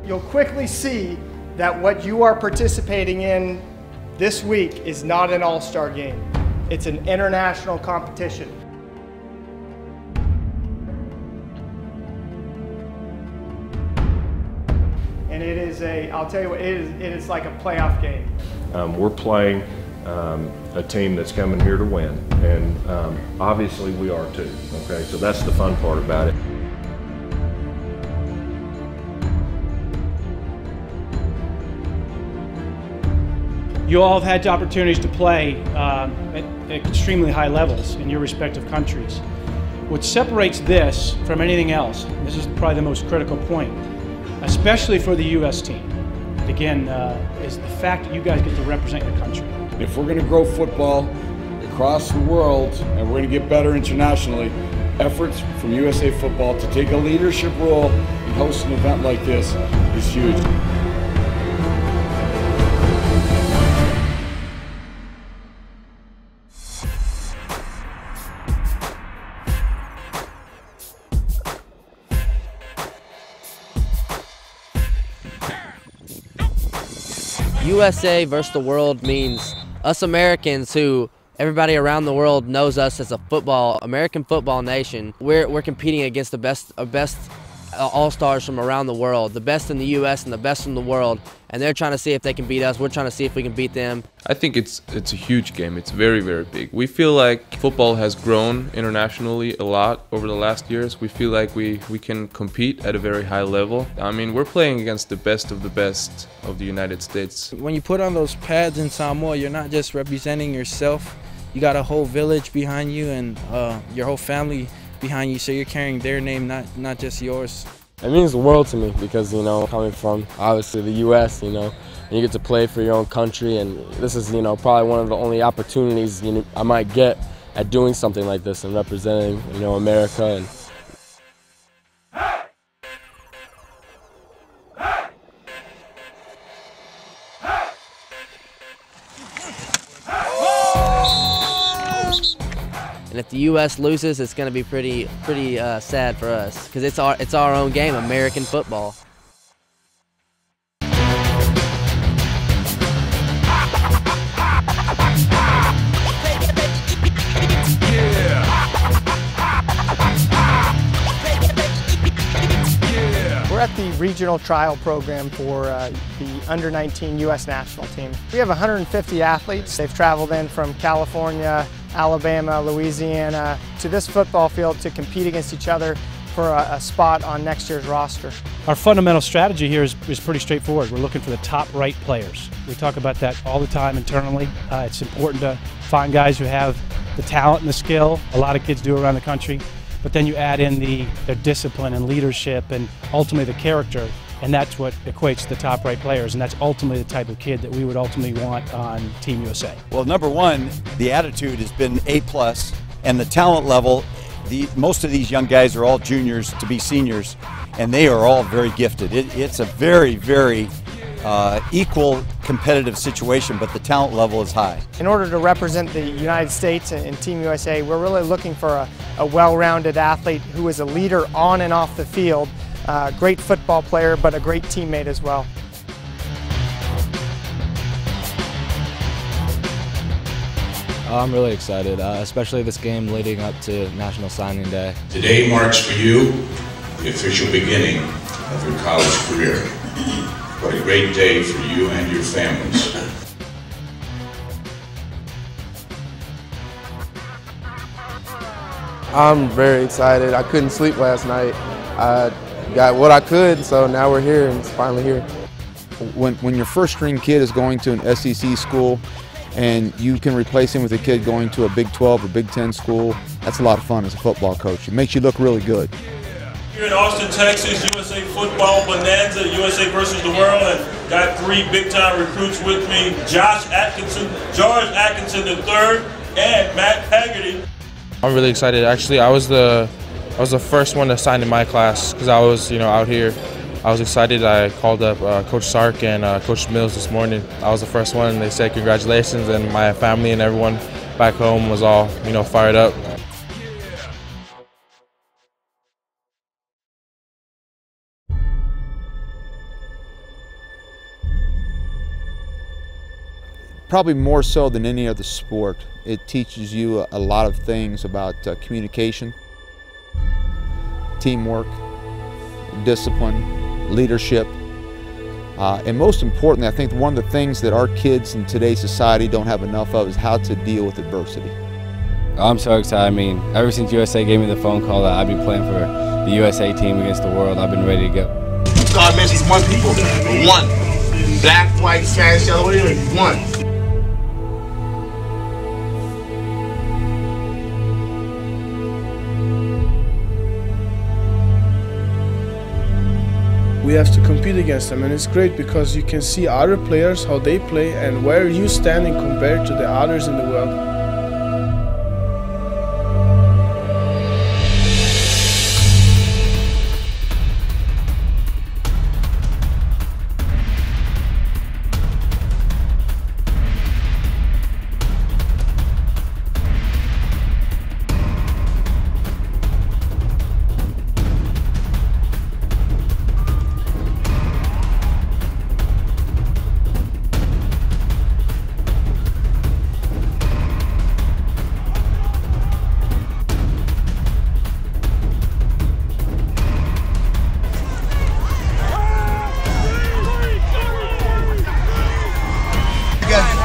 You'll quickly see that what you are participating in this week is not an all-star game. It's an international competition. And it is I'll tell you what, it is like a playoff game. We're playing a team that's coming here to win, and obviously we are too, okay? So that's the fun part about it. You all have had opportunities to play at extremely high levels in your respective countries. What separates this from anything else, and this is probably the most critical point, especially for the U.S. team, again, is the fact that you guys get to represent your country. If we're going to grow football across the world and we're going to get better internationally, efforts from USA Football to take a leadership role in hosting an event like this is huge. USA versus the world means us Americans, who everybody around the world knows us as a American football nation. We're competing against the best all-stars from around the world, the best in the U.S. and the best in the world, and they're trying to see if they can beat us. We're trying to see if we can beat them. I think it's a huge game. It's very, very big. We feel like football has grown internationally a lot over the last years. We feel like we can compete at a very high level. I mean, we're playing against the best of the United States. When you put on those pads in Samoa, you're not just representing yourself. You got a whole village behind you and your whole family behind you, so you're carrying their name, not just yours. It means the world to me because, you know, coming from obviously the U.S., you know, and you get to play for your own country, and this is, you know, probably one of the only opportunities, you know, I might get at doing something like this and representing, you know, America. And And if the U.S. loses, it's going to be pretty sad for us, because it's our own game, American football. We're at the regional trial program for the under-19 U.S. national team. We have 150 athletes. They've traveled in from California, Alabama, Louisiana to this football field to compete against each other for a spot on next year's roster. Our fundamental strategy here is pretty straightforward. We're looking for the top right players. We talk about that all the time internally. It's important to find guys who have the talent and the skill. A lot of kids do around the country. But then you add in their discipline and leadership and ultimately the character, and that's what equates to the top right players, and that's ultimately the type of kid that we would ultimately want on Team USA. Well, number one, the attitude has been A+, and the talent level, most of these young guys are all juniors to be seniors, and they are all very gifted. It's a very, very equal competitive situation, but the talent level is high. In order to represent the United States and Team USA, we're really looking for a well-rounded athlete who is a leader on and off the field, great football player, but a great teammate as well. I'm really excited, especially this game leading up to National Signing Day. Today marks for you the official beginning of your college career. What a great day for you and your families. I'm very excited. I couldn't sleep last night. I got what I could, so now we're here and it's finally here. When your first string kid is going to an SEC school and you can replace him with a kid going to a Big 12 or Big 10 school, that's a lot of fun as a football coach. It makes you look really good. Here in Austin, Texas, USA Football Bonanza, USA versus the world, and got 3 big-time recruits with me, George Atkinson III, and Matt Haggerty. I'm really excited. Actually, I was the first one to sign in my class because I was, out here. I was excited. I called up Coach Sark and Coach Mills this morning. I was the first one, and they said congratulations, and my family and everyone back home was all, fired up. probably more so than any other sport. It teaches you a lot of things about communication, teamwork, discipline, leadership, and most importantly, I think one of the things that our kids in today's society don't have enough of is how to deal with adversity. I'm so excited. I mean, ever since USA gave me the phone call that I'd be playing for the USA team against the world, I've been ready to go. God mentions one people, one. Black, white, Spanish, yellow, whatever, one. We have to compete against them, and it's great because you can see other players, how they play, and where you standing compared to the others in the world.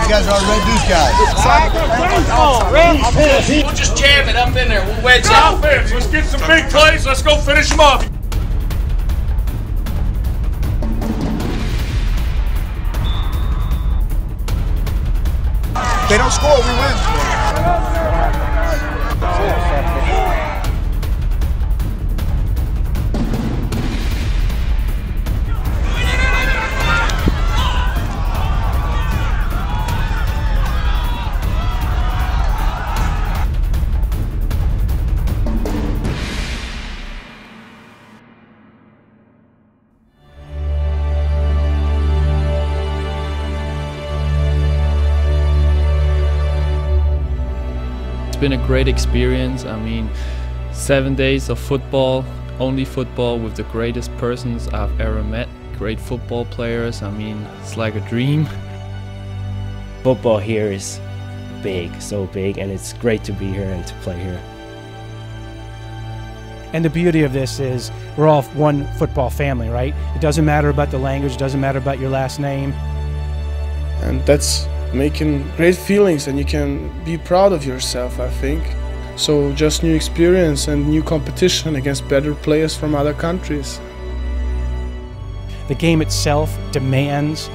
You guys are red deuce guys. We'll just jam it up in there. We'll wedge it. Offense. Let's get some big plays. Let's go finish them off. They don't score, we win. It's been a great experience. I mean, 7 days of football, only football with the greatest persons I've ever met, great football players. I mean, it's like a dream. Football here is big, so big, and it's great to be here and to play here. And the beauty of this is we're all one football family, right? It doesn't matter about the language, it doesn't matter about your last name. And that's making great feelings, and you can be proud of yourself, I think. So just new experience and new competition against better players from other countries. The game itself demands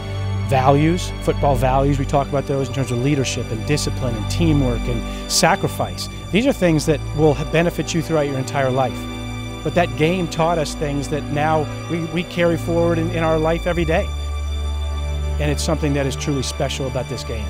values, football values. We talk about those in terms of leadership and discipline and teamwork and sacrifice. These are things that will benefit you throughout your entire life. But that game taught us things that now we carry forward in our life every day. And it's something that is truly special about this game.